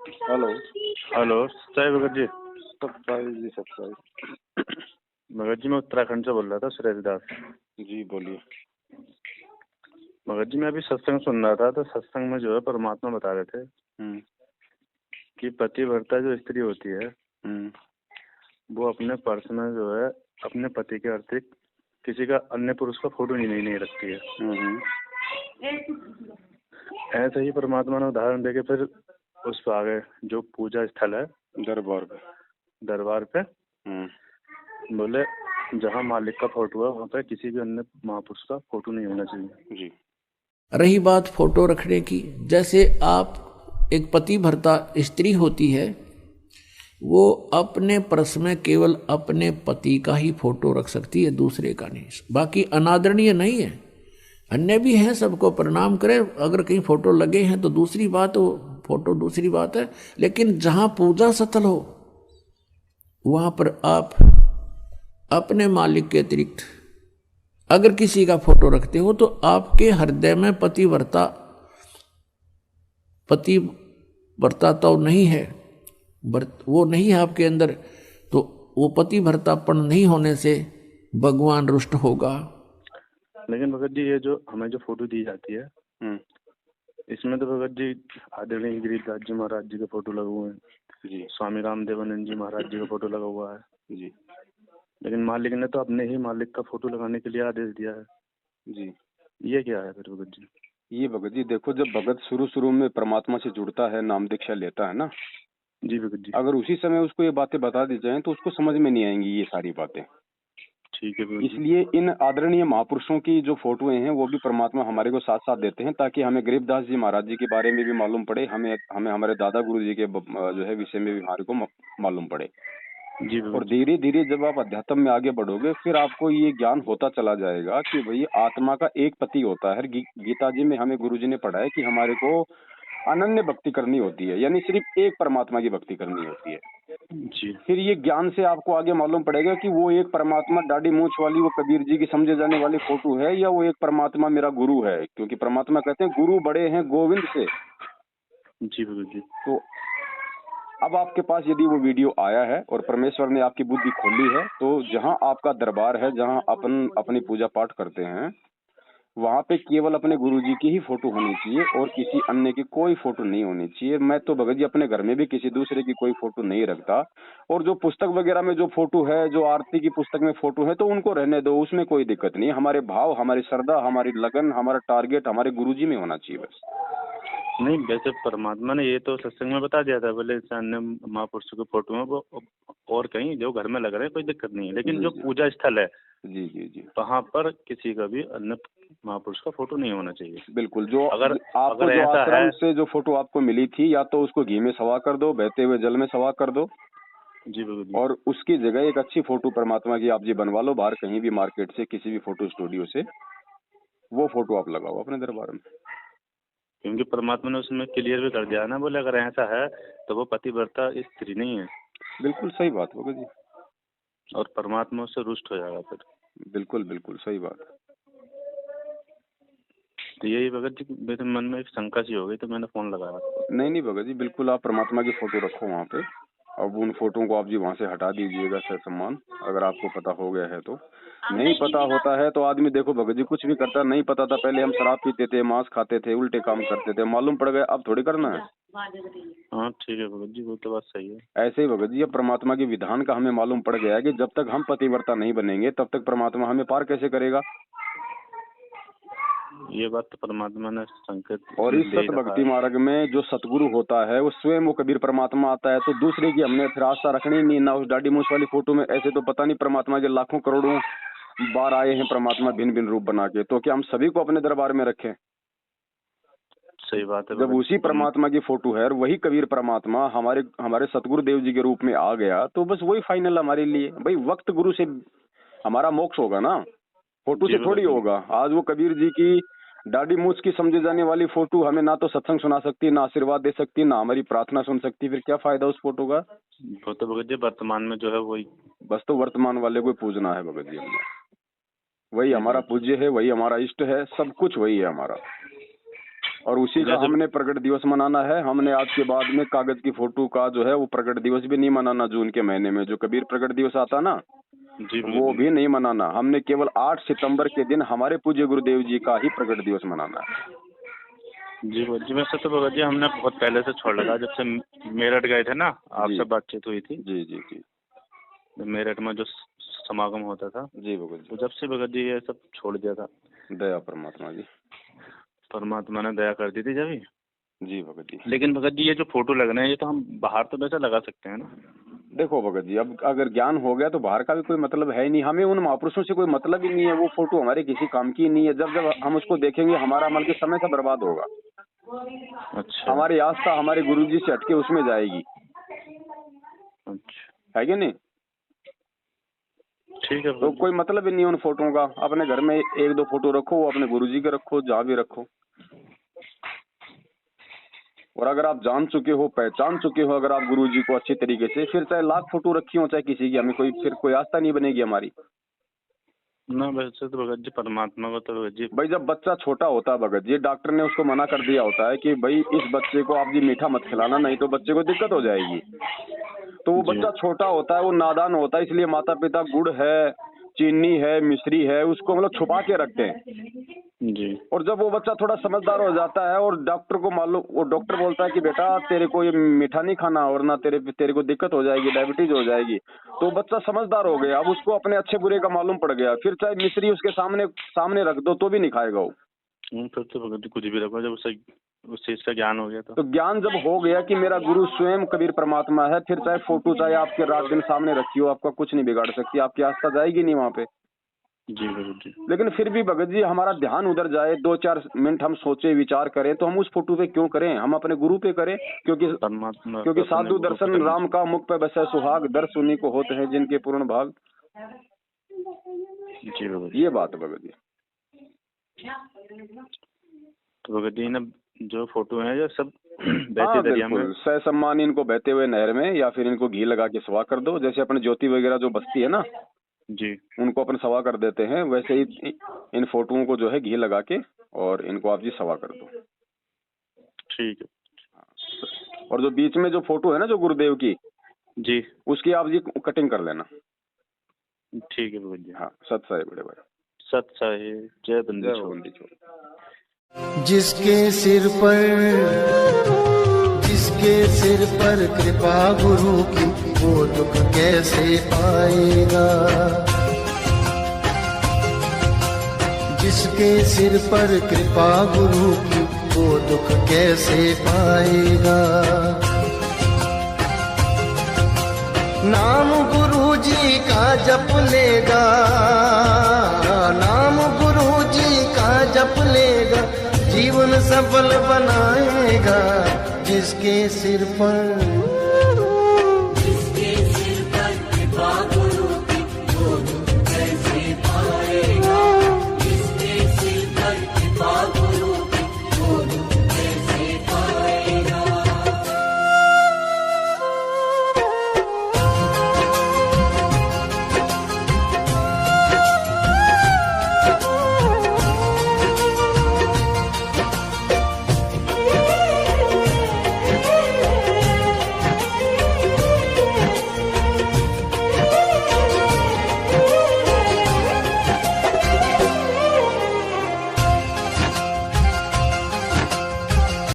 Hello. Hello सच्चाई भगत जी। सच्चाई जी, सच्चाई। भगत जी मैं उत्तराखंड से बोल रहा था, सुरेश दास। जी बोलिए। भगत जी मैं अभी सत्संग सुन रहा था, तो सत्संग में जो है परमात्मा बता रहे थे कि पतिव्रता जो स्त्री होती है वो अपने पर्स में जो है अपने पति के अतिरिक्त किसी का अन्य पुरुष का फोटो नहीं रखती है। ऐसे ही परमात्मा ने उदाहरण देके फिर उस पर आगे जो पूजा स्थल है दरबार पे बोले जहाँ मालिक का फोटो है वहाँ पे किसी भी अन्य महापुरुष का फोटो नहीं होना चाहिए। जी। रही बात फोटो रखने की, जैसे आप एक पति भर्ता स्त्री होती है, वो अपने पर्स में केवल अपने पति का ही फोटो रख सकती है, दूसरे का नहीं। बाकी अनादरणीय नहीं है, अन्य भी हैं, सबको प्रणाम करें। अगर कहीं फोटो लगे हैं तो दूसरी बात, वो फोटो दूसरी बात है, लेकिन जहां पूजा स्थल हो वहां पर आप अपने मालिक के अतिरिक्त अगर किसी का फोटो रखते हो तो आपके हृदय में पतिव्रता तो नहीं है, वो नहीं है आपके अंदर, तो वो पतिव्रतापन नहीं होने से भगवान रुष्ट होगा। लेकिन भगत जी ये जो हमें जो फोटो दी जाती है इसमें तो भगत जी आदरणीय गिरिराज जी महाराज जी के फोटो लगे हुए हैं जी, स्वामी रामदेवानंद जी महाराज जी का फोटो लगा हुआ है जी, लेकिन मालिक ने तो अपने ही मालिक का फोटो लगाने के लिए आदेश दिया है जी। ये क्या है फिर भगत जी? ये भगत जी देखो, जब भगत शुरू में परमात्मा से जुड़ता है, नाम दीक्षा लेता है ना जी भगत जी, अगर उसी समय उसको ये बातें बता दी जाएं तो उसको समझ में नहीं आएंगी ये सारी बातें। ठीक है भगत जी। इसलिए इन आदरणीय महापुरुषों की जो फोटोएं हैं वो भी परमात्मा हमारे को साथ साथ देते हैं, ताकि हमें गरीबदास जी महाराज जी के बारे में भी मालूम पड़े, हमें हमारे दादा गुरु जी के जो है विषय में भी हमारे को मालूम पड़े जी। और धीरे धीरे जब आप अध्यात्म में आगे बढ़ोगे फिर आपको ये ज्ञान होता चला जाएगा कि भाई आत्मा का एक पति होता है। गीता जी में हमें गुरु जी ने पढ़ाया कि हमारे को अनन्य भक्ति करनी होती है, यानी सिर्फ एक परमात्मा की भक्ति करनी होती है जी। फिर ये ज्ञान से आपको आगे मालूम पड़ेगा कि वो एक परमात्मा दाढ़ी मूंछ वाली वो कबीर जी की समझे जाने वाली फोटो है या वो एक परमात्मा मेरा गुरु है, क्योंकि परमात्मा कहते हैं गुरु बड़े हैं गोविंद से। जी भगत जी। तो अब आपके पास यदि वो वीडियो आया है और परमेश्वर ने आपकी बुद्धि खोली है तो जहां आपका दरबार है, जहां अपन अपनी पूजा पाठ करते हैं, वहां पे केवल अपने गुरुजी की ही फोटो होनी चाहिए और किसी अन्य की कोई फोटो नहीं होनी चाहिए। मैं तो भगत जी अपने घर में भी किसी दूसरे की कोई फोटो नहीं रखता, और जो पुस्तक वगैरह में जो फोटो है, जो आरती की पुस्तक में फोटो है, तो उनको रहने दो, उसमें कोई दिक्कत नहीं। हमारे भाव, हमारी श्रद्धा, हमारी लगन, हमारा टारगेट हमारे गुरुजी में होना चाहिए बस। नहीं, वैसे परमात्मा ने ये तो सत्संग में बता दिया था, बोले अन्य महापुरुषों के फोटो में वो और कहीं जो घर में लग रहे हैं कोई दिक्कत नहीं है, लेकिन जो पूजा स्थल है जी जी जी वहाँ पर किसी का भी अन्य महापुरुष का फोटो नहीं होना चाहिए। बिल्कुल। जो अगर आपको जो ऐसा आश्रम है से जो फोटो आपको मिली थी, या तो उसको घी में सवा कर दो, बहते हुए जल में सवा कर दो जी बिल्कुल जी। और उसकी जगह एक अच्छी फोटो परमात्मा की आप जी बनवा लो, बाहर कहीं भी मार्केट से किसी भी फोटो स्टूडियो से, वो फोटो आप लगाओ अपने दरबार में। क्योंकि परमात्मा ने उसमें क्लियर भी कर दिया ना, बोले अगर ऐसा है तो वो पतिव्रता स्त्री नहीं है। बिल्कुल सही बात होगा जी, और परमात्मा उससे रुष्ट हो जाएगा फिर। बिल्कुल बिल्कुल सही बात। तो यही भगत जी मेरे मन में एक शंका सी हो गई, तो मैंने फोन लगाया। नहीं भगत जी, बिल्कुल आप परमात्मा की फोटो रखो वहाँ पे। अब उन फोटो को आप जी वहाँ से हटा दीजिएगा सम्मान, अगर आपको पता हो गया है तो। नहीं पता होता है तो आदमी देखो भगत जी कुछ भी करता, नहीं पता था पहले हम शराब पीते थे, मांस खाते थे, उल्टे काम करते थे, मालूम पड़ गया अब थोड़ी करना है। हाँ ठीक है भगत जी, वो तो बात सही है। ऐसे ही भगत जी अब परमात्मा के विधान का हमें मालूम पड़ गया है कि जब तक हम पतिव्रता नहीं बनेंगे तब तक परमात्मा हमें पार कैसे करेगा। ये बात तो परमात्मा ने संकेत। और इस सत भक्ति मार्ग में जो सतगुरु होता है वो स्वयं वो कबीर परमात्मा आता है, तो दूसरे की हमने फिर आस्था रखनी नहीं ना। उस दाढ़ी मूंछ वाली फोटो में ऐसे तो पता नहीं परमात्मा के लाखों करोड़ों बार आए हैं परमात्मा भिन्न भिन्न रूप बना के, तो क्या हम सभी को अपने दरबार में रखें? सही बात है। जब उसी परमात्मा की फोटो है और वही कबीर परमात्मा हमारे सतगुरु देव जी के रूप में आ गया, तो बस वही फाइनल हमारे लिए। भाई वक्त गुरु से हमारा मोक्ष होगा ना, फोटो से थोड़ी होगा। आज वो कबीर जी की दाढ़ी मूछ की समझे जाने वाली फोटो हमें ना तो सत्संग सुना सकती, ना आशीर्वाद दे सकती, ना हमारी प्रार्थना सुन सकती, फिर क्या फायदा उस फोटो का? वो तो भगत जी वर्तमान में जो है वही, बस तो वर्तमान वाले को पूजना है भगत जी हमने। वही हमारा पूज्य है, वही हमारा इष्ट है, सब कुछ वही है हमारा। और उसी का हमने प्रकट दिवस मनाना है। हमने आज के बाद में कागज की फोटो का जो है वो प्रकट दिवस भी नहीं मनाना। जून के महीने में जो कबीर प्रकट दिवस आता ना जी वो भी नहीं मनाना। हमने केवल 8 सितंबर के दिन हमारे पूज्य गुरुदेव जी का ही प्रकट दिवस मनाना है। जी जी वैसे तो भगत जी हमने बहुत पहले से छोड़ लगा, जब से मेरठ गए थे ना, आपसे बातचीत हुई थी। जी जी जी। मेरठ में जो समागम होता था जी भगत जी, तो जब से भगत जी ये सब छोड़ दिया था। दया परमात्मा जी, परमात्मा ने दया कर दी थी जब ही। जी भगत जी। लेकिन भगत जी ये जो फोटो लगना है ये तो हम बाहर तो वैसे लगा सकते हैं ना। देखो भगत जी, अब अगर ज्ञान हो गया तो बाहर का भी कोई मतलब है ही नहीं। हमें उन महापुरुषों से कोई मतलब ही नहीं है। वो फोटो हमारे किसी काम की नहीं है। जब जब हम उसको देखेंगे हमारा अमल के समय का बर्बाद होगा। अच्छा। हमारी आस्था हमारे गुरुजी से हटके उसमें जाएगी। अच्छा है कि नहीं? ठीक है। तो कोई मतलब ही नहीं उन फोटो का। अपने घर में 1-2 फोटो रखो, वो अपने गुरुजी के रखो, जहाँ भी रखो। और अगर आप जान चुके हो, पहचान चुके हो अगर आप गुरुजी को अच्छी तरीके से, फिर चाहे लाख फोटो रखी हो चाहे किसी की, हमें फिर कोई आस्था नहीं बनेगी हमारी ना। वैसे तो भगत जी परमात्मा को तो भगत जी भाई जब बच्चा छोटा होता है भगत जी, डॉक्टर ने उसको मना कर दिया होता है कि भाई इस बच्चे को आप जी मीठा मत खिलाना, नहीं तो बच्चे को दिक्कत हो जाएगी। तो वो बच्चा छोटा होता है, वो नादान होता है, इसलिए माता पिता गुड़ है, चीनी है, मिश्री है, उसको मतलब छुपा के रखते हैं जी। और जब वो बच्चा थोड़ा समझदार हो जाता है और डॉक्टर को मालूम, वो डॉक्टर बोलता है कि बेटा तेरे को ये मीठा नहीं खाना वरना तेरे को दिक्कत हो जाएगी, डायबिटीज हो जाएगी। तो बच्चा समझदार हो गया, अब उसको अपने अच्छे बुरे का मालूम पड़ गया। फिर चाहे मिश्री उसके सामने रख दो तो भी नहीं खाएगा वो। फिर तो भगत जी कुछ भी रखो, जब उसे उस चीज का ज्ञान हो गया तो ज्ञान जब हो गया कि मेरा गुरु स्वयं कबीर परमात्मा है, फिर चाहे फोटो चाहे आपके रात दिन सामने रखी हो, आपका कुछ नहीं बिगाड़ सकती, आपकी आस्था जाएगी नहीं वहाँ पे। जी भगत जी। लेकिन फिर भी भगत जी हमारा ध्यान उधर जाए, 2-4 मिनट हम सोचे विचार करें, तो हम उस फोटो पे क्यों करें? हम अपने गुरु पे करें। क्योंकि साधु दर्शन राम का मुख पे बसे सुहाग, दर्श उन्हीं को होते हैं जिनके पूर्ण भाग। जी भगत, ये बात भगत जी। तो भगत जी ना जो फोटो है ये सब बहते दरिया में, सह सम्मान इनको बहते हुए नहर में, या फिर इनको घी लगा के सवा कर दो। जैसे अपने ज्योति वगैरह जो बचती है ना जी, उनको अपन सवा कर देते हैं, वैसे ही इन फोटोओं को जो है घी लगा के और इनको आप जी सवा कर दो। ठीक है। और जो बीच में जो फोटो है ना जो गुरुदेव की जी, उसकी आप जी कटिंग कर लेना। ठीक है भगत जी। हाँ, सत साहिब बड़े भाई, सत साहिब। जय बंदी छोड़। जिसके सिर पर कृपा गुरु की, वो दुख कैसे पाएगा? जिसके सिर पर कृपा गुरु की, वो दुख कैसे पाएगा? नाम गुरु जी का जप लेगा, नाम गुरु जी का जप लेगा, जीवन सफल बनाएगा। जिसके सिर पर